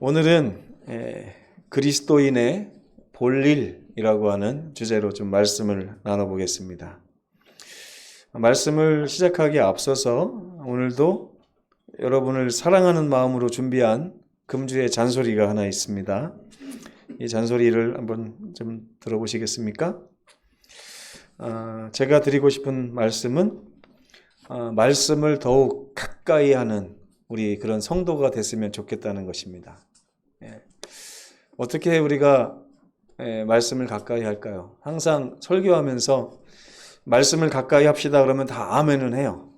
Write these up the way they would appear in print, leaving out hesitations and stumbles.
오늘은 그리스도인의 볼일이라고 하는 주제로 좀 말씀을 나눠보겠습니다. 말씀을 시작하기에 앞서서 오늘도 여러분을 사랑하는 마음으로 준비한 금주의 잔소리가 하나 있습니다. 이 잔소리를 한번 좀 들어보시겠습니까? 제가 드리고 싶은 말씀은 말씀을 더욱 가까이 하는 우리 그런 성도가 됐으면 좋겠다는 것입니다. 어떻게 우리가 말씀을 가까이 할까요? 항상 설교하면서 말씀을 가까이 합시다 그러면 다 아멘은 해요.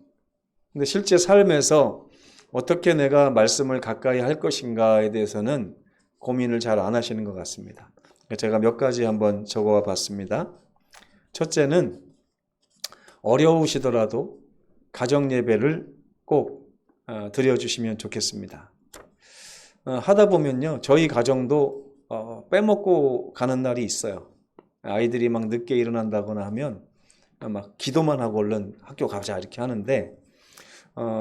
근데 실제 삶에서 어떻게 내가 말씀을 가까이 할 것인가에 대해서는 고민을 잘 안 하시는 것 같습니다. 제가 몇 가지 한번 적어와 봤습니다. 첫째는 어려우시더라도 가정 예배를 꼭 드려주시면 좋겠습니다. 하다 보면요, 저희 가정도 빼먹고 가는 날이 있어요. 아이들이 막 늦게 일어난다거나 하면 막 기도만 하고 얼른 학교 가자 이렇게 하는데,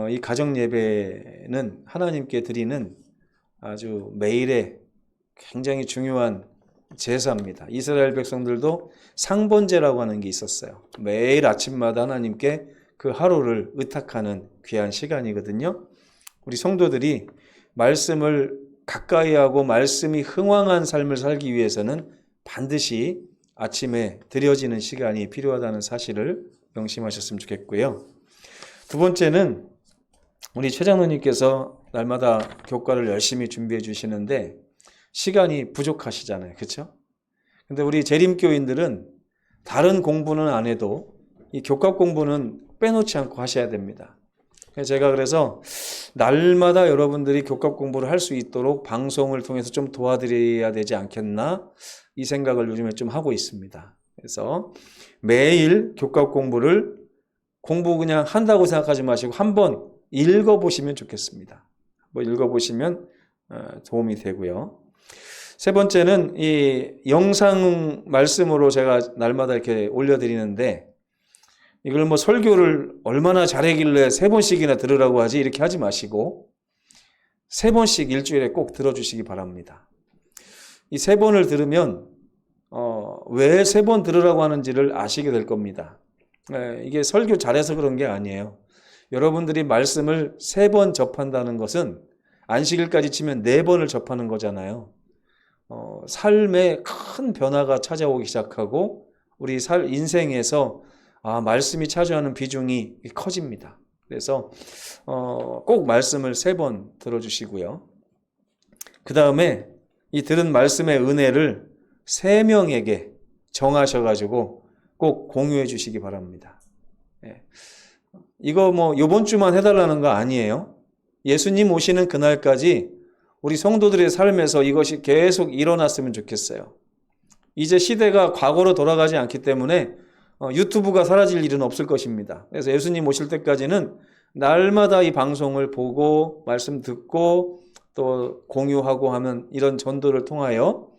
이 가정 예배는 하나님께 드리는 아주 매일의 굉장히 중요한 제사입니다. 이스라엘 백성들도 상번제라고 하는 게 있었어요. 매일 아침마다 하나님께 그 하루를 의탁하는 귀한 시간이거든요. 우리 성도들이 말씀을 가까이 하고 말씀이 흥왕한 삶을 살기 위해서는 반드시 아침에 드려지는 시간이 필요하다는 사실을 명심하셨으면 좋겠고요. 두 번째는 우리 최 장로님께서 날마다 교과를 열심히 준비해 주시는데 시간이 부족하시잖아요. 그렇죠? 근데 우리 재림교인들은 다른 공부는 안 해도 이 교과 공부는 빼놓지 않고 하셔야 됩니다. 제가 그래서 날마다 여러분들이 교과 공부를 할 수 있도록 방송을 통해서 좀 도와드려야 되지 않겠나, 이 생각을 요즘에 좀 하고 있습니다. 그래서 매일 교과 공부를 공부 그냥 한다고 생각하지 마시고 한번 읽어보시면 좋겠습니다. 한번 읽어보시면 도움이 되고요. 세 번째는 이 영상 말씀으로 제가 날마다 이렇게 올려드리는데, 이걸 뭐 설교를 얼마나 잘하길래 3번씩이나 들으라고 하지 이렇게 하지 마시고 3번씩 일주일에 꼭 들어주시기 바랍니다. 이 3번을 들으면 왜 3번 들으라고 하는지를 아시게 될 겁니다. 이게 설교 잘해서 그런 게 아니에요. 여러분들이 말씀을 3번 접한다는 것은 안식일까지 치면 4번을 접하는 거잖아요. 삶에 큰 변화가 찾아오기 시작하고 우리 인생에서 말씀이 차지하는 비중이 커집니다. 그래서 꼭 말씀을 3번 들어주시고요. 그 다음에 이 들은 말씀의 은혜를 3명에게 정하셔가지고 꼭 공유해 주시기 바랍니다. 이거 뭐 이번 주만 해달라는 거 아니에요. 예수님 오시는 그날까지 우리 성도들의 삶에서 이것이 계속 일어났으면 좋겠어요. 이제 시대가 과거로 돌아가지 않기 때문에 유튜브가 사라질 일은 없을 것입니다. 그래서 예수님 오실 때까지는 날마다 이 방송을 보고 말씀 듣고 또 공유하고 하면 이런 전도를 통하여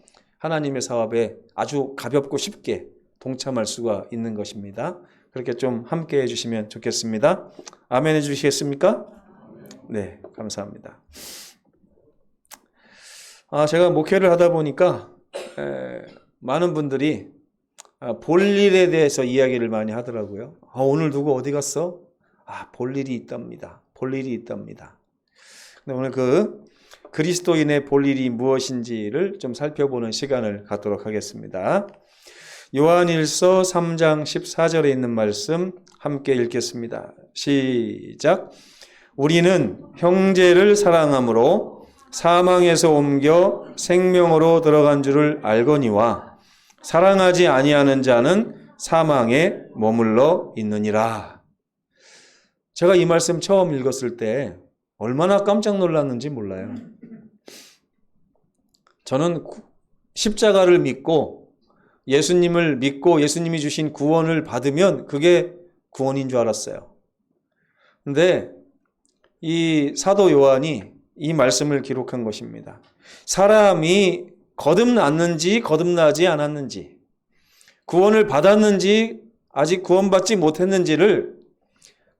하나님의 사업에 아주 가볍고 쉽게 동참할 수가 있는 것입니다. 그렇게 좀 함께 해주시면 좋겠습니다. 아멘 해주시겠습니까? 네, 감사합니다. 제가 목회를 하다 보니까 많은 분들이 볼일에 대해서 이야기를 많이 하더라고요. 오늘 누구 어디 갔어? 볼일이 있답니다. 볼일이 있답니다. 근데 오늘 그 그리스도인의 볼일이 무엇인지를 좀 살펴보는 시간을 갖도록 하겠습니다. 요한일서 3장 14절에 있는 말씀 함께 읽겠습니다. 시작. 우리는 형제를 사랑함으로 사망에서 옮겨 생명으로 들어간 줄을 알거니와 사랑하지 아니하는 자는 사망에 머물러 있느니라. 제가 이 말씀 처음 읽었을 때 얼마나 깜짝 놀랐는지 몰라요. 저는 십자가를 믿고 예수님을 믿고 예수님이 주신 구원을 받으면 그게 구원인 줄 알았어요. 근데 이 사도 요한이 이 말씀을 기록한 것입니다. 사람이 거듭났는지 거듭나지 않았는지, 구원을 받았는지 아직 구원받지 못했는지를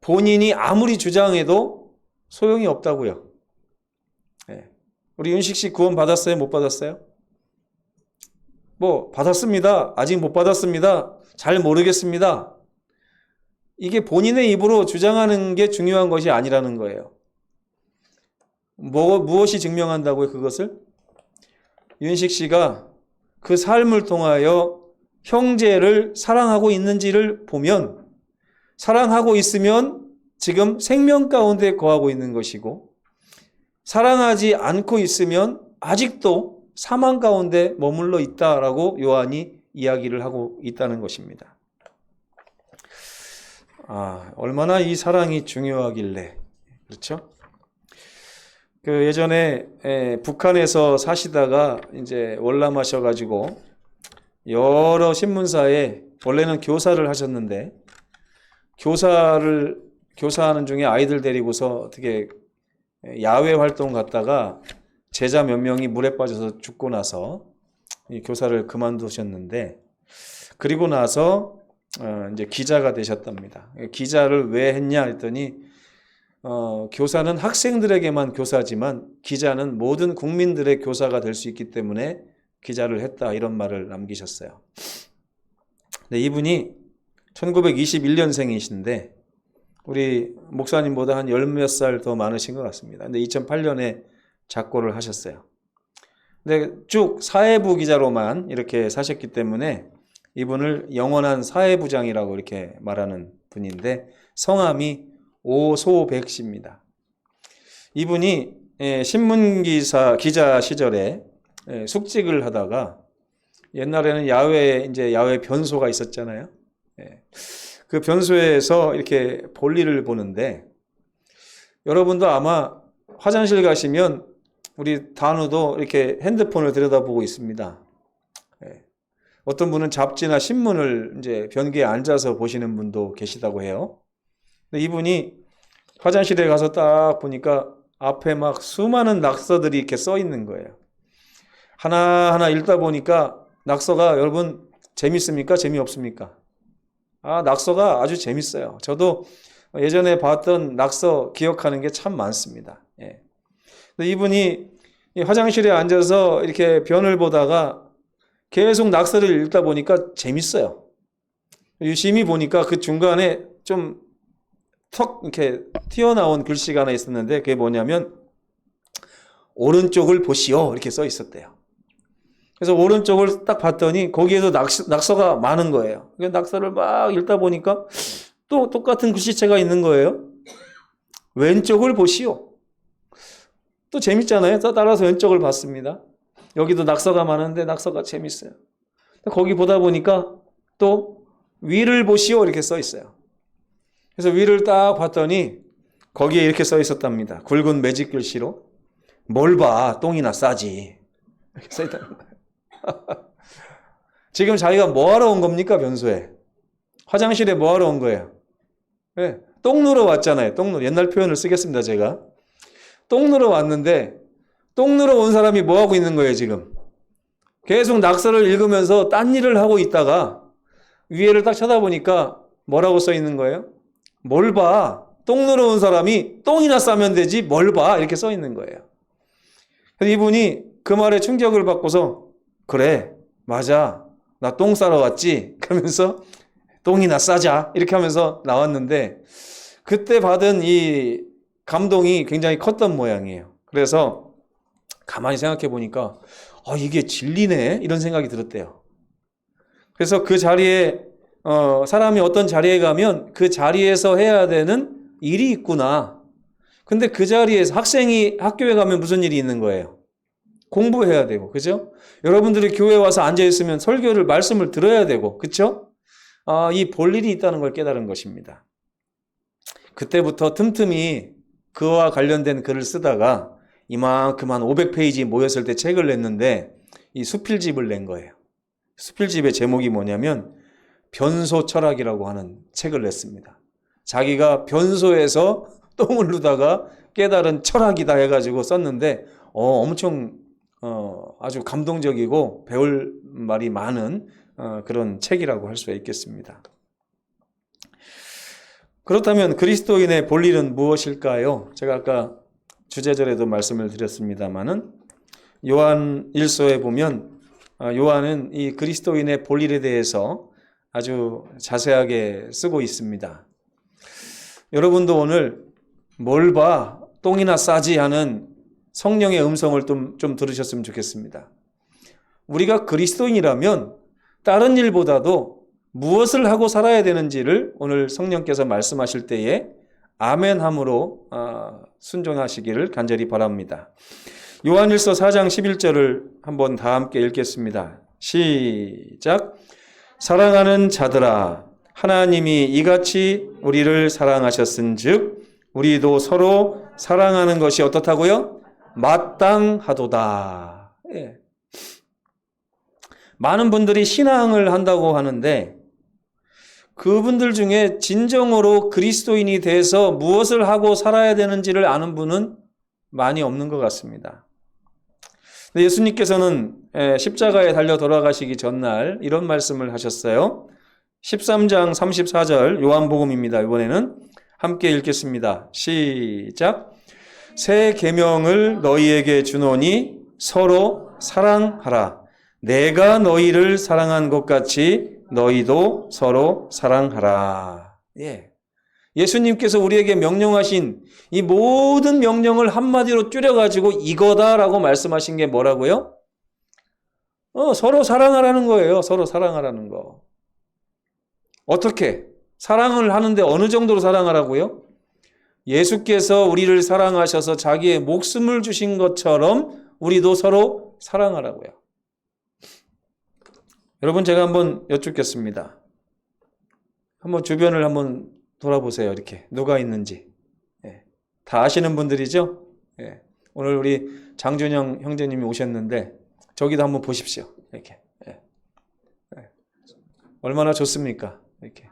본인이 아무리 주장해도 소용이 없다고요. 우리 윤식 씨 구원 받았어요? 못 받았어요? 뭐 받았습니다. 아직 못 받았습니다. 잘 모르겠습니다. 이게 본인의 입으로 주장하는 게 중요한 것이 아니라는 거예요. 무엇이 증명한다고요, 그것을? 윤식 씨가 그 삶을 통하여 형제를 사랑하고 있는지를 보면, 사랑하고 있으면 지금 생명 가운데 거하고 있는 것이고, 사랑하지 않고 있으면 아직도 사망 가운데 머물러 있다라고 요한이 이야기를 하고 있다는 것입니다. 얼마나 이 사랑이 중요하길래, 그렇죠? 그 예전에 북한에서 사시다가 이제 월남하셔가지고 여러 신문사에 원래는 교사를 하셨는데, 교사하는 중에 아이들 데리고서 어떻게 야외 활동 갔다가 제자 몇 명이 물에 빠져서 죽고 나서 이 교사를 그만두셨는데, 그리고 나서 이제 기자가 되셨답니다. 기자를 왜 했냐 했더니 교사는 학생들에게만 교사지만 기자는 모든 국민들의 교사가 될 수 있기 때문에 기자를 했다, 이런 말을 남기셨어요. 근데 이분이 1921년생이신데 우리 목사님보다 한 열 몇 살 더 많으신 것 같습니다. 근데 2008년에 작고를 하셨어요. 근데 쭉 사회부 기자로만 이렇게 사셨기 때문에 이분을 영원한 사회부장이라고 이렇게 말하는 분인데, 성함이 오소백 씨입니다. 이분이 기자 시절에 숙직을 하다가, 옛날에는 야외 변소가 있었잖아요. 그 변소에서 이렇게 볼일을 보는데, 여러분도 아마 화장실 가시면 우리 단우도 이렇게 핸드폰을 들여다보고 있습니다. 어떤 분은 잡지나 신문을 이제 변기에 앉아서 보시는 분도 계시다고 해요. 근데 이분이 화장실에 가서 딱 보니까 앞에 막 수많은 낙서들이 이렇게 써 있는 거예요. 하나하나 읽다 보니까 낙서가, 여러분 재밌습니까? 재미없습니까? 낙서가 아주 재밌어요. 저도 예전에 봤던 낙서 기억하는 게 참 많습니다. 근데 이분이 화장실에 앉아서 이렇게 변을 보다가 계속 낙서를 읽다 보니까 재밌어요. 유심히 보니까 그 중간에 좀 턱 이렇게 튀어나온 글씨가 하나 있었는데, 그게 뭐냐면 오른쪽을 보시오 이렇게 써 있었대요. 그래서 오른쪽을 딱 봤더니 거기에도 낙서가 많은 거예요. 낙서를 막 읽다 보니까 또 똑같은 글씨체가 있는 거예요. 왼쪽을 보시오. 또 재밌잖아요. 따라서 왼쪽을 봤습니다. 여기도 낙서가 많은데 낙서가 재밌어요. 거기 보다 보니까 또 위를 보시오 이렇게 써 있어요. 그래서 위를 딱 봤더니 거기에 이렇게 써 있었답니다. 굵은 매직 글씨로, 뭘 봐, 똥이나 싸지, 이렇게 써 있다는 거예요. 지금 자기가 뭐 하러 온 겁니까? 변소에, 화장실에 뭐 하러 온 거예요? 똥 누러 왔잖아요. 옛날 표현을 쓰겠습니다. 제가 똥 누러 왔는데, 똥 누러 온 사람이 뭐 하고 있는 거예요? 지금 계속 낙서를 읽으면서 딴 일을 하고 있다가 위에를 딱 쳐다보니까 뭐라고 써 있는 거예요? 뭘 봐, 똥 누러 온 사람이 똥이나 싸면 되지 뭘 봐, 이렇게 써 있는 거예요. 그래서 이분이 그 말에 충격을 받고서, 그래 맞아, 나 똥 싸러 왔지, 그러면서 똥이나 싸자 이렇게 하면서 나왔는데, 그때 받은 이 감동이 굉장히 컸던 모양이에요. 그래서 가만히 생각해 보니까 이게 진리네, 이런 생각이 들었대요. 그래서 그 자리에 사람이 어떤 자리에 가면 그 자리에서 해야 되는 일이 있구나. 근데 그 자리에서 학생이 학교에 가면 무슨 일이 있는 거예요? 공부해야 되고, 그죠? 여러분들이 교회에 와서 앉아있으면 설교를, 말씀을 들어야 되고, 그쵸? 이 볼 일이 있다는 걸 깨달은 것입니다. 그때부터 틈틈이 그와 관련된 글을 쓰다가 이만큼 한 500페이지 모였을 때 책을 냈는데, 이 수필집을 낸 거예요. 수필집의 제목이 뭐냐면 변소 철학이라고 하는 책을 냈습니다. 자기가 변소에서 똥을 누다가 깨달은 철학이다 해가지고 썼는데 엄청 아주 감동적이고 배울 말이 많은 그런 책이라고 할 수 있겠습니다. 그렇다면 그리스도인의 볼 일은 무엇일까요? 제가 아까 주제절에도 말씀을 드렸습니다마는 요한 1서에 보면 요한은 이 그리스도인의 볼일에 대해서 아주 자세하게 쓰고 있습니다. 여러분도 오늘 뭘 봐? 똥이나 싸지 하는 성령의 음성을 좀 들으셨으면 좋겠습니다. 우리가 그리스도인이라면 다른 일보다도 무엇을 하고 살아야 되는지를 오늘 성령께서 말씀하실 때에 아멘함으로 순종하시기를 간절히 바랍니다. 요한일서 4장 11절을 한번 다 함께 읽겠습니다. 시작. 사랑하는 자들아, 하나님이 이같이 우리를 사랑하셨은즉 우리도 서로 사랑하는 것이 어떻다고요? 마땅하도다. 예. 많은 분들이 신앙을 한다고 하는데 그분들 중에 진정으로 그리스도인이 돼서 무엇을 하고 살아야 되는지를 아는 분은 많이 없는 것 같습니다. 예수님께서는 십자가에 달려 돌아가시기 전날 이런 말씀을 하셨어요. 13장 34절 요한복음입니다. 이번에는 함께 읽겠습니다. 시작. 새 계명을 너희에게 주노니 서로 사랑하라. 내가 너희를 사랑한 것 같이 너희도 서로 사랑하라. 예. 예수님께서 우리에게 명령하신 이 모든 명령을 한마디로 줄여가지고 이거다라고 말씀하신 게 뭐라고요? 서로 사랑하라는 거예요. 서로 사랑하라는 거. 어떻게? 사랑을 하는데 어느 정도로 사랑하라고요? 예수께서 우리를 사랑하셔서 자기의 목숨을 주신 것처럼 우리도 서로 사랑하라고요. 여러분, 제가 한번 여쭙겠습니다. 한번 주변을 한번 돌아보세요. 이렇게 누가 있는지. 예. 다 아시는 분들이죠? 예. 오늘 우리 장준영 형제님이 오셨는데 저기도 한번 보십시오. 이렇게. 예. 예. 얼마나 좋습니까? 이렇게.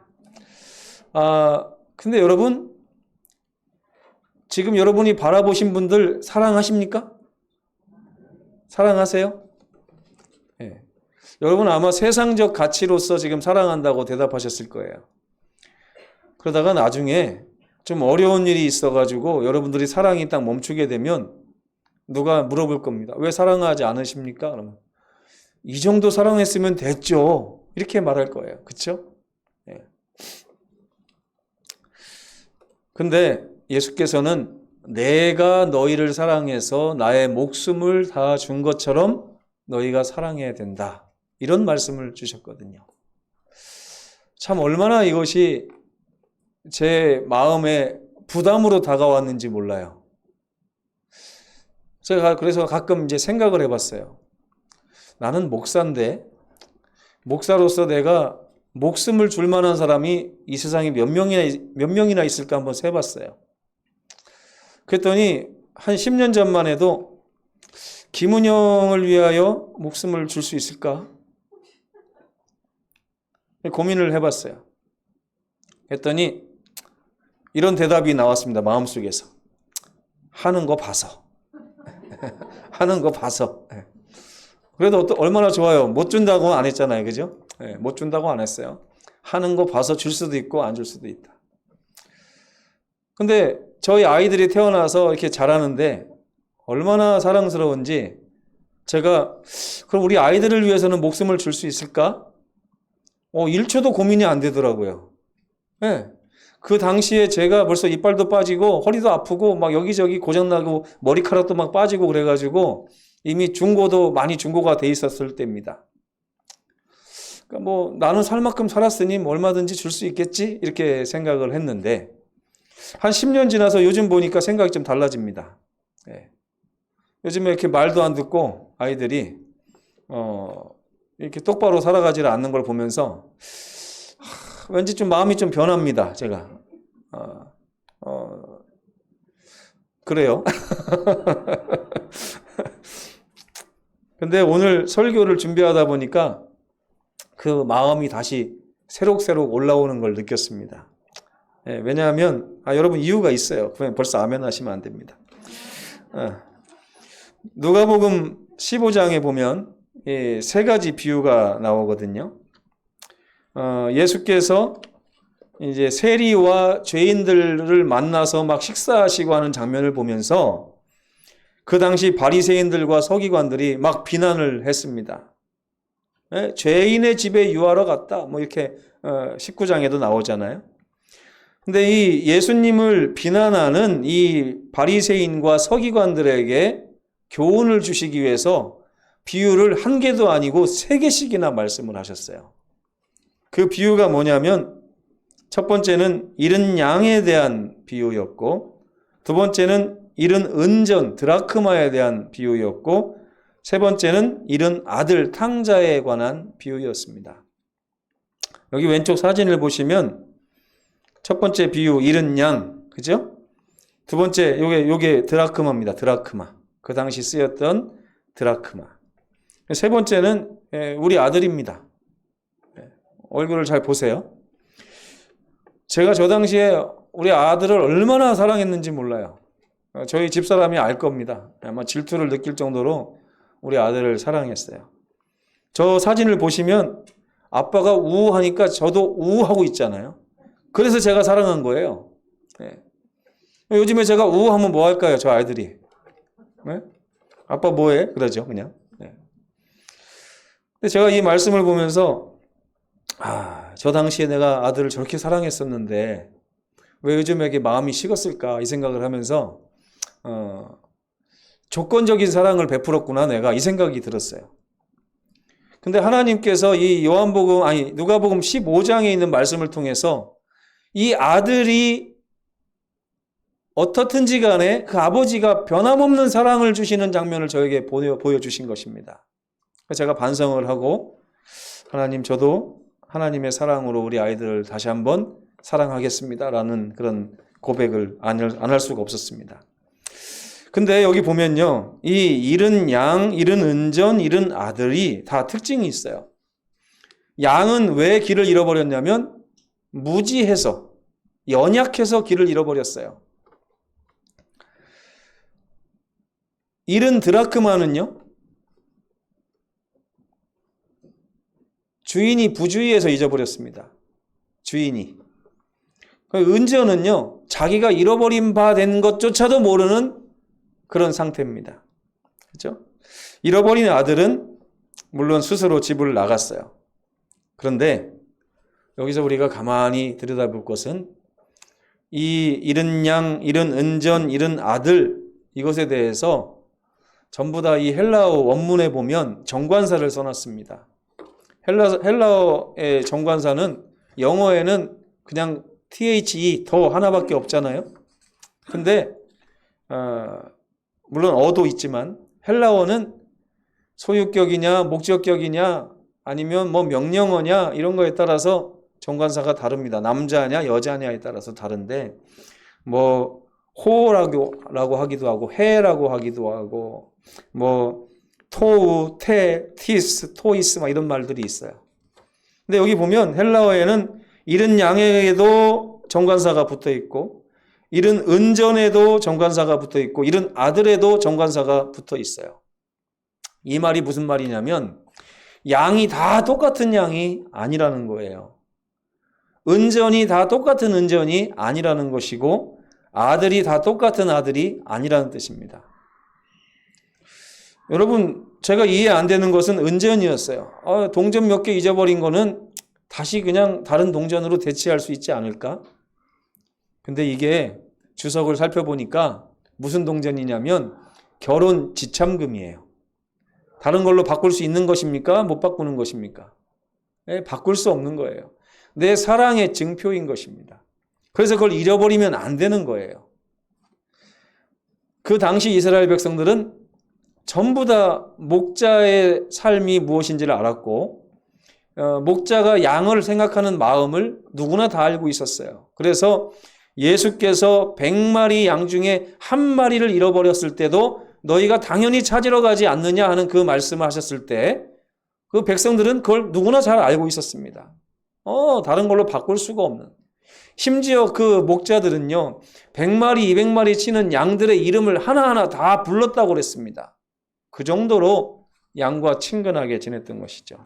근데 여러분, 지금 여러분이 바라보신 분들 사랑하십니까? 사랑하세요? 예. 여러분 아마 세상적 가치로서 지금 사랑한다고 대답하셨을 거예요. 그러다가 나중에 좀 어려운 일이 있어가지고 여러분들이 사랑이 딱 멈추게 되면 누가 물어볼 겁니다. 왜 사랑하지 않으십니까? 그러면 이 정도 사랑했으면 됐죠. 이렇게 말할 거예요. 그렇죠? 예. 근데 예수께서는 내가 너희를 사랑해서 나의 목숨을 다 준 것처럼 너희가 사랑해야 된다. 이런 말씀을 주셨거든요. 참 얼마나 이것이 제 마음에 부담으로 다가왔는지 몰라요. 제가 그래서 가끔 이제 생각을 해봤어요. 나는 목사인데 목사로서 내가 목숨을 줄 만한 사람이 이 세상에 몇 명이나 있을까 한번 세봤어요. 그랬더니 한 10년 전만 해도 김은영을 위하여 목숨을 줄 수 있을까? 고민을 해봤어요. 했더니 이런 대답이 나왔습니다. 마음속에서. 하는 거 봐서. 하는 거 봐서. 그래도 얼마나 좋아요. 못 준다고 안 했잖아요. 그죠? 못 준다고 안 했어요. 하는 거 봐서 줄 수도 있고 안 줄 수도 있다. 근데 저희 아이들이 태어나서 이렇게 자라는데 얼마나 사랑스러운지 제가 그럼 우리 아이들을 위해서는 목숨을 줄 수 있을까? 1초도 고민이 안 되더라고요. 네. 그 당시에 제가 벌써 이빨도 빠지고 허리도 아프고 막 여기저기 고장나고 머리카락도 막 빠지고 그래가지고 이미 중고도 많이 중고가 돼 있었을 때입니다. 그러니까 뭐 나는 살 만큼 살았으니 뭐 얼마든지 줄 수 있겠지 이렇게 생각을 했는데 한 10년 지나서 요즘 보니까 생각이 좀 달라집니다. 네. 요즘에 이렇게 말도 안 듣고 아이들이 이렇게 똑바로 살아가지를 않는 걸 보면서 왠지 좀 마음이 좀 변합니다. 제가 그래요. 근데 오늘 설교를 준비하다 보니까 그 마음이 다시 새록새록 올라오는 걸 느꼈습니다. 예, 왜냐하면 여러분 이유가 있어요. 그냥 벌써 아멘 하시면 안 됩니다. 누가복음 15장에 보면 세 가지 비유가 나오거든요. 예수께서 이제 세리와 죄인들을 만나서 막 식사하시고 하는 장면을 보면서 그 당시 바리새인들과 서기관들이 막 비난을 했습니다. 죄인의 집에 유하러 갔다. 뭐 이렇게 19장에도 나오잖아요. 근데 이 예수님을 비난하는 이 바리새인과 서기관들에게 교훈을 주시기 위해서 비유를 한 개도 아니고 3개씩이나 말씀을 하셨어요. 그 비유가 뭐냐면 첫 번째는 잃은 양에 대한 비유였고, 두 번째는 잃은 은전 드라크마에 대한 비유였고, 세 번째는 잃은 아들 탕자에 관한 비유였습니다. 여기 왼쪽 사진을 보시면 첫 번째 비유 잃은 양, 그죠? 두 번째 요게 드라크마입니다. 드라크마. 그 당시 쓰였던 드라크마. 세 번째는 우리 아들입니다. 얼굴을 잘 보세요. 제가 저 당시에 우리 아들을 얼마나 사랑했는지 몰라요. 저희 집사람이 알 겁니다. 아마 질투를 느낄 정도로 우리 아들을 사랑했어요. 저 사진을 보시면 아빠가 우우하니까 저도 우우하고 있잖아요. 그래서 제가 사랑한 거예요. 요즘에 제가 우우하면 뭐 할까요? 저 아이들이. 아빠 뭐해? 그러죠, 그냥. 근데 제가 이 말씀을 보면서 저 당시에 내가 아들을 저렇게 사랑했었는데 왜 요즘에 마음이 식었을까 이 생각을 하면서 조건적인 사랑을 베풀었구나 내가 이 생각이 들었어요. 근데 하나님께서 이 누가복음 15장에 있는 말씀을 통해서 이 아들이 어떻든지 간에 그 아버지가 변함없는 사랑을 주시는 장면을 저에게 보여주신 것입니다. 제가 반성을 하고 하나님 저도 하나님의 사랑으로 우리 아이들을 다시 한번 사랑하겠습니다라는 그런 고백을 안 할 수가 없었습니다. 근데 여기 보면요. 이 잃은 양, 잃은 은전, 잃은 아들이 다 특징이 있어요. 양은 왜 길을 잃어버렸냐면 무지해서, 연약해서 길을 잃어버렸어요. 잃은 드라크마는요. 주인이 부주의해서 잊어버렸습니다. 주인이. 은전은요. 자기가 잃어버린 바 된 것조차도 모르는 그런 상태입니다. 그렇죠? 잃어버린 아들은 물론 스스로 집을 나갔어요. 그런데 여기서 우리가 가만히 들여다볼 것은 이 잃은 양, 잃은 은전, 잃은 아들 이것에 대해서 전부 다 이 헬라어 원문에 보면 정관사를 써놨습니다. 헬라어의 정관사는 영어에는 그냥 the 더 하나밖에 없잖아요. 근데 물론 어도 있지만 헬라어는 소유격이냐 목적격이냐 아니면 뭐 명령어냐 이런 거에 따라서 정관사가 다릅니다. 남자냐 여자냐에 따라서 다른데 뭐 호라고 하기도 하고 해라고 하기도 하고 뭐 토우, 테, 티스, 토이스 막 이런 말들이 있어요. 근데 여기 보면 헬라어에는 잃은 양에도 정관사가 붙어 있고 잃은 은전에도 정관사가 붙어 있고 잃은 아들에도 정관사가 붙어 있어요. 이 말이 무슨 말이냐면 양이 다 똑같은 양이 아니라는 거예요. 은전이 다 똑같은 은전이 아니라는 것이고 아들이 다 똑같은 아들이 아니라는 뜻입니다. 여러분 제가 이해 안 되는 것은 은전이었어요. 동전 몇 개 잊어버린 거는 다시 그냥 다른 동전으로 대체할 수 있지 않을까? 근데 이게 주석을 살펴보니까 무슨 동전이냐면 결혼 지참금이에요. 다른 걸로 바꿀 수 있는 것입니까? 못 바꾸는 것입니까? 바꿀 수 없는 거예요. 내 사랑의 증표인 것입니다. 그래서 그걸 잃어버리면 안 되는 거예요. 그 당시 이스라엘 백성들은 전부 다 목자의 삶이 무엇인지를 알았고 목자가 양을 생각하는 마음을 누구나 다 알고 있었어요. 그래서 예수께서 100마리 양 중에 한 마리를 잃어버렸을 때도 너희가 당연히 찾으러 가지 않느냐 하는 그 말씀을 하셨을 때 그 백성들은 그걸 누구나 잘 알고 있었습니다. 다른 걸로 바꿀 수가 없는. 심지어 그 목자들은요 100마리 200마리 치는 양들의 이름을 하나하나 다 불렀다고 그랬습니다. 그 정도로 양과 친근하게 지냈던 것이죠.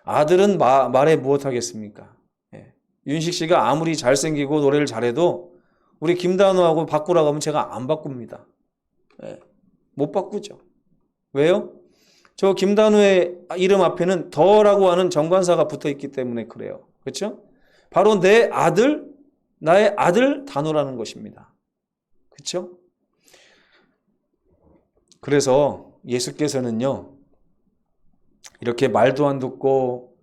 아들은 말해 무엇하겠습니까? 윤식 씨가 아무리 잘생기고 노래를 잘해도 우리 김단호하고 바꾸라고 하면 제가 안 바꿉니다. 예, 못 바꾸죠. 왜요? 저 김단우의 이름 앞에는 더라고 하는 정관사가 붙어 있기 때문에 그래요. 그렇죠? 바로 내 아들, 나의 아들 단우라는 것입니다. 그렇죠? 그래서 예수께서는요, 이렇게 말도 안 듣고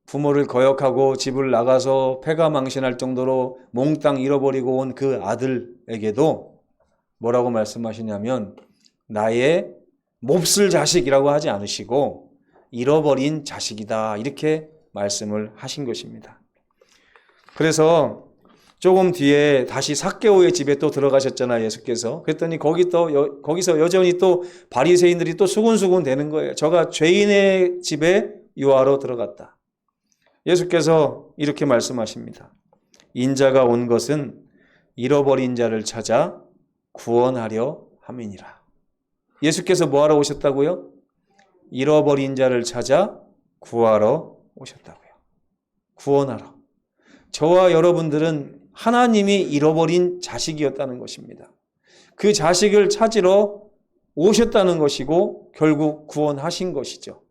부모를 거역하고 집을 나가서 패가 망신할 정도로 몽땅 잃어버리고 온 그 아들에게도 뭐라고 말씀하시냐면 나의 몹쓸 자식이라고 하지 않으시고 잃어버린 자식이다, 이렇게 말씀을 하신 것입니다. 그래서 조금 뒤에 다시 삭개오의 집에 또 들어가셨잖아요, 예수께서. 그랬더니 거기서 여전히 또 바리새인들이 또 수군수군 되는 거예요. 저가 죄인의 집에 유하러 들어갔다. 예수께서 이렇게 말씀하십니다. 인자가 온 것은 잃어버린 자를 찾아 구원하려 함이니라. 예수께서 뭐하러 오셨다고요? 잃어버린 자를 찾아 구하러 오셨다고요. 구원하러. 저와 여러분들은 하나님이 잃어버린 자식이었다는 것입니다. 그 자식을 찾으러 오셨다는 것이고 결국 구원하신 것이죠.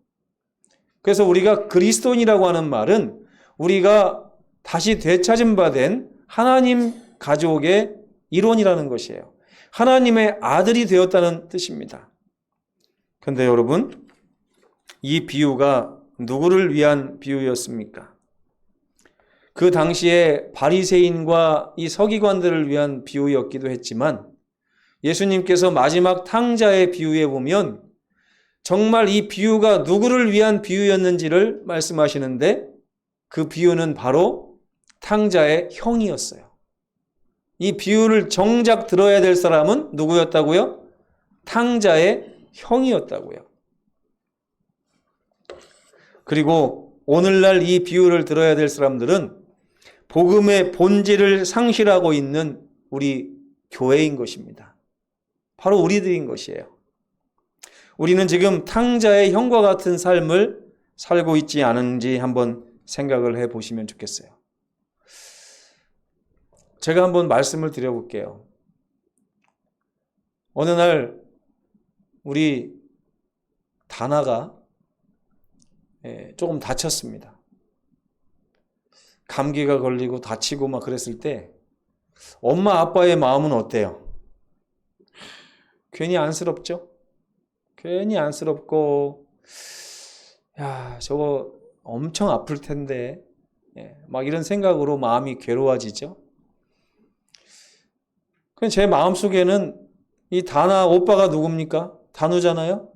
그래서 우리가 그리스도인이라고 하는 말은 우리가 다시 되찾은 바 된 하나님 가족의 일원이라는 것이에요. 하나님의 아들이 되었다는 뜻입니다. 그런데 여러분, 이 비유가 누구를 위한 비유였습니까? 그 당시에 바리새인과 이 서기관들을 위한 비유였기도 했지만 예수님께서 마지막 탕자의 비유에 보면 정말 이 비유가 누구를 위한 비유였는지를 말씀하시는데 그 비유는 바로 탕자의 형이었어요. 이 비유를 정작 들어야 될 사람은 누구였다고요? 탕자의 형이었다고요. 그리고 오늘날 이 비유를 들어야 될 사람들은 복음의 본질을 상실하고 있는 우리 교회인 것입니다. 바로 우리들인 것이에요. 우리는 지금 탕자의 형과 같은 삶을 살고 있지 않은지 한번 생각을 해보시면 좋겠어요. 제가 한번 말씀을 드려볼게요. 어느 날 우리 다나가 조금 다쳤습니다. 감기가 걸리고 다치고 막 그랬을 때 엄마 아빠의 마음은 어때요? 괜히 안쓰럽죠? 괜히 안쓰럽고 야, 저거 엄청 아플 텐데 막 이런 생각으로 마음이 괴로워지죠. 제 마음속에는 이 다나 오빠가 누굽니까? 단우잖아요.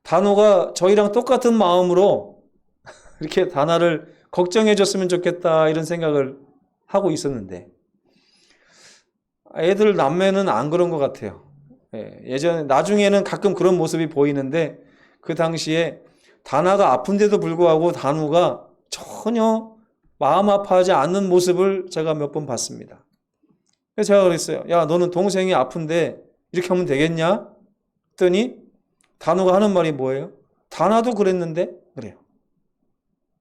단우가 저희랑 똑같은 마음으로 이렇게 다나를 걱정해 줬으면 좋겠다, 이런 생각을 하고 있었는데 애들 남매는 안 그런 것 같아요. 예전에 나중에는 가끔 그런 모습이 보이는데 그 당시에 다나가 아픈데도 불구하고 단우가 전혀 마음 아파하지 않는 모습을 제가 몇 번 봤습니다. 그래서 제가 그랬어요. 야, 너는 동생이 아픈데 이렇게 하면 되겠냐? 했더니 단우가 하는 말이 뭐예요? 다나도 그랬는데? 그래요.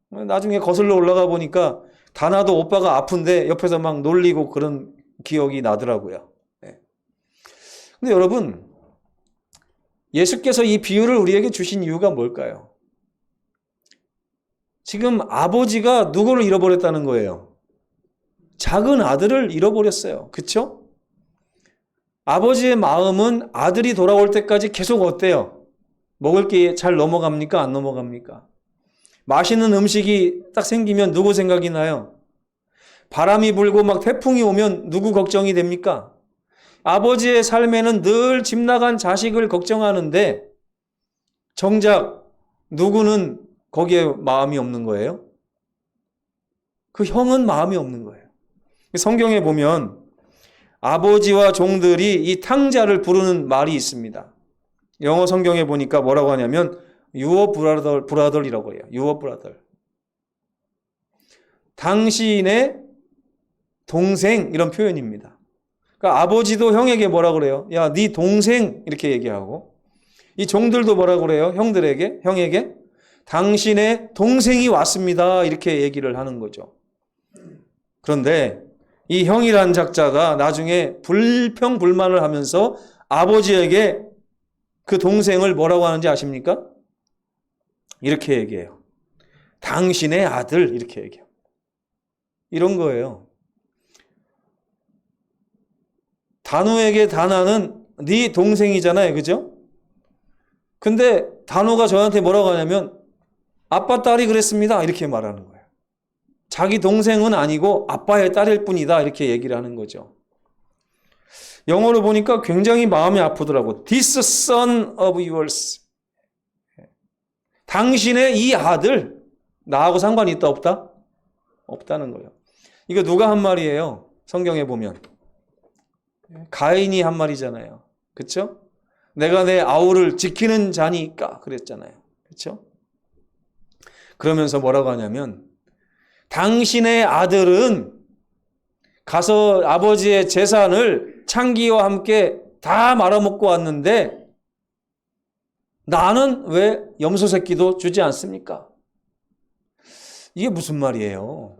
나중에 거슬러 올라가 보니까 다나도 오빠가 아픈데 옆에서 막 놀리고 그런 기억이 나더라고요. 근데 여러분, 예수께서 이 비유를 우리에게 주신 이유가 뭘까요? 지금 아버지가 누구를 잃어버렸다는 거예요? 작은 아들을 잃어버렸어요. 그렇죠? 아버지의 마음은 아들이 돌아올 때까지 계속 어때요? 먹을 게 잘 넘어갑니까? 안 넘어갑니까? 맛있는 음식이 딱 생기면 누구 생각이 나요? 바람이 불고 막 태풍이 오면 누구 걱정이 됩니까? 아버지의 삶에는 늘 집 나간 자식을 걱정하는데 정작 누구는 거기에 마음이 없는 거예요? 그 형은 마음이 없는 거예요. 성경에 보면 아버지와 종들이 이 탕자를 부르는 말이 있습니다. 영어 성경에 보니까 뭐라고 하냐면 Your brother이라고 해요. Your brother. 당신의 동생, 이런 표현입니다. 그러니까 아버지도 형에게 뭐라 그래요? 야, 네 동생, 이렇게 얘기하고, 이 종들도 뭐라 그래요? 형에게 당신의 동생이 왔습니다, 이렇게 얘기를 하는 거죠. 그런데 이 형이란 작자가 나중에 불평불만을 하면서 아버지에게 그 동생을 뭐라고 하는지 아십니까? 이렇게 얘기해요. 당신의 아들, 이렇게 얘기해요. 이런 거예요. 단우에게 다나는 네 동생이잖아요. 그죠? 근데 단우가 저한테 뭐라고 하냐면 아빠 딸이 그랬습니다. 이렇게 말하는 거예요. 자기 동생은 아니고 아빠의 딸일 뿐이다. 이렇게 얘기를 하는 거죠. 영어로 보니까 굉장히 마음이 아프더라고. This son of yours. 당신의 이 아들, 나하고 상관이 있다 없다? 없다는 거예요. 이거 누가 한 말이에요? 성경에 보면. 가인이 한 말이잖아요. 그렇죠? 내가 내 아우를 지키는 자니까 그랬잖아요. 그렇죠? 그러면서 뭐라고 하냐면 당신의 아들은 가서 아버지의 재산을 창기와 함께 다 말아먹고 왔는데 나는 왜 염소 새끼도 주지 않습니까? 이게 무슨 말이에요?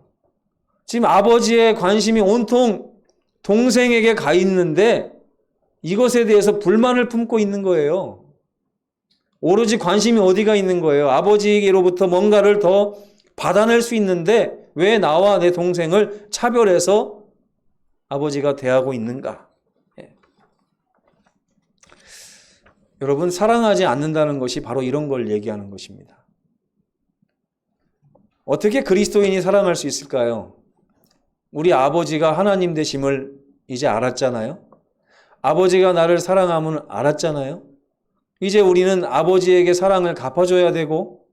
지금 아버지의 관심이 온통 동생에게 가 있는데 이것에 대해서 불만을 품고 있는 거예요. 오로지 관심이 어디가 있는 거예요? 아버지에게로부터 뭔가를 더 받아낼 수 있는데 왜 나와 내 동생을 차별해서 아버지가 대하고 있는가? 여러분, 사랑하지 않는다는 것이 바로 이런 걸 얘기하는 것입니다. 어떻게 그리스도인이 사랑할 수 있을까요? 우리 아버지가 하나님 되심을 이제 알았잖아요. 아버지가 나를 사랑함을 알았잖아요. 이제 우리는 아버지에게 사랑을 갚아줘야 되고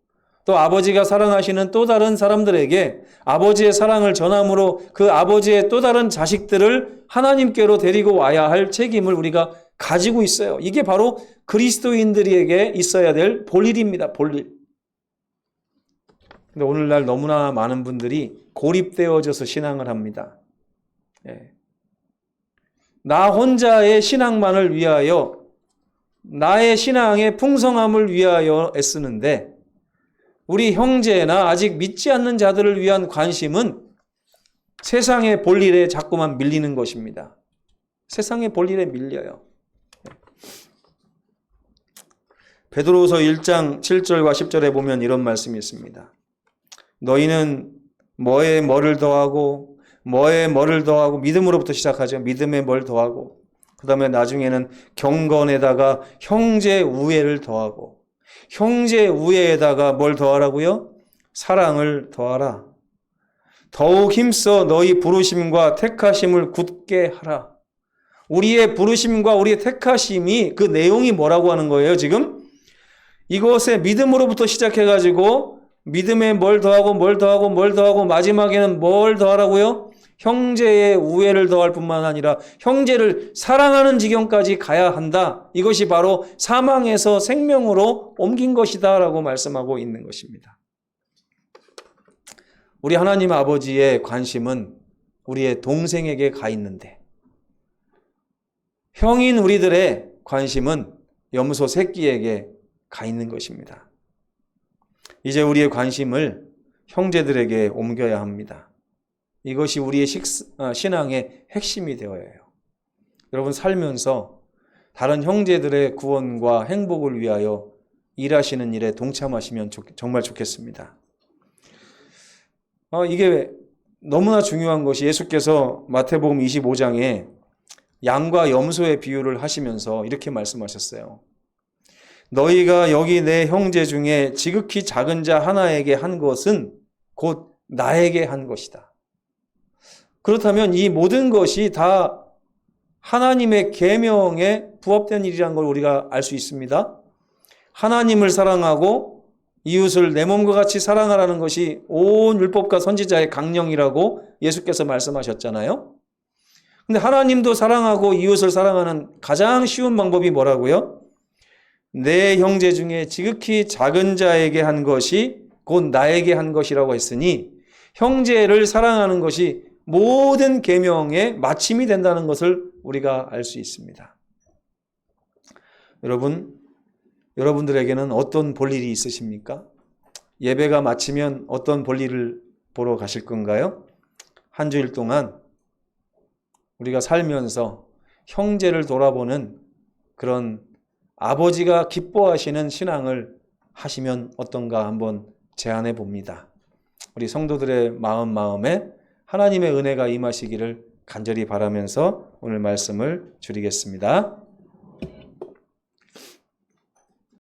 또 아버지가 사랑하시는 또 다른 사람들에게 아버지의 사랑을 전함으로 그 아버지의 또 다른 자식들을 하나님께로 데리고 와야 할 책임을 우리가 가지고 있어요. 이게 바로 그리스도인들에게 있어야 될 볼일입니다. 볼일. 근데 오늘날 너무나 많은 분들이 고립되어져서 신앙을 합니다. 나 혼자의 신앙만을 위하여 나의 신앙의 풍성함을 위하여 애쓰는데 우리 형제나 아직 믿지 않는 자들을 위한 관심은 세상의 볼일에 자꾸만 밀리는 것입니다. 세상의 볼일에 밀려요. 베드로후서 1장 7절과 10절에 보면 이런 말씀이 있습니다. 너희는 뭐에 뭐를 더하고 뭐에 뭐를 더하고 믿음으로부터 시작하죠. 믿음에 뭘 더하고 그 다음에 나중에는 경건에다가 형제 우애를 더하고 형제 우애에다가 뭘 더하라고요? 사랑을 더하라. 더욱 힘써 너희 부르심과 택하심을 굳게 하라. 우리의 부르심과 우리의 택하심이 그 내용이 뭐라고 하는 거예요 지금? 이것에 믿음으로부터 시작해가지고 믿음에 뭘 더하고 뭘 더하고 뭘 더하고 마지막에는 뭘 더하라고요? 형제의 우애를 더할 뿐만 아니라 형제를 사랑하는 지경까지 가야 한다. 이것이 바로 사망에서 생명으로 옮긴 것이다 라고 말씀하고 있는 것입니다. 우리 하나님 아버지의 관심은 우리의 동생에게 가 있는데 형인 우리들의 관심은 염소 새끼에게 가 있는 것입니다. 이제 우리의 관심을 형제들에게 옮겨야 합니다. 이것이 우리의 신앙의 핵심이 되어야 해요. 여러분 살면서 다른 형제들의 구원과 행복을 위하여 일하시는 일에 동참하시면 정말 좋겠습니다. 이게 너무나 중요한 것이 예수께서 마태복음 25장에 양과 염소의 비유를 하시면서 이렇게 말씀하셨어요. 너희가 여기 내 형제 중에 지극히 작은 자 하나에게 한 것은 곧 나에게 한 것이다. 그렇다면 이 모든 것이 다 하나님의 계명에 부합된 일이라는 걸 우리가 알 수 있습니다. 하나님을 사랑하고 이웃을 내 몸과 같이 사랑하라는 것이 온 율법과 선지자의 강령이라고 예수께서 말씀하셨잖아요. 근데 하나님도 사랑하고 이웃을 사랑하는 가장 쉬운 방법이 뭐라고요? 내 형제 중에 지극히 작은 자에게 한 것이 곧 나에게 한 것이라고 했으니 형제를 사랑하는 것이 모든 계명의 마침이 된다는 것을 우리가 알 수 있습니다. 여러분들에게는 어떤 볼일이 있으십니까? 예배가 마치면 어떤 볼일을 보러 가실 건가요? 한 주일 동안 우리가 살면서 형제를 돌아보는 그런 아버지가 기뻐하시는 신앙을 하시면 어떤가 한번 제안해 봅니다. 우리 성도들의 마음에 하나님의 은혜가 임하시기를 간절히 바라면서 오늘 말씀을 줄이겠습니다.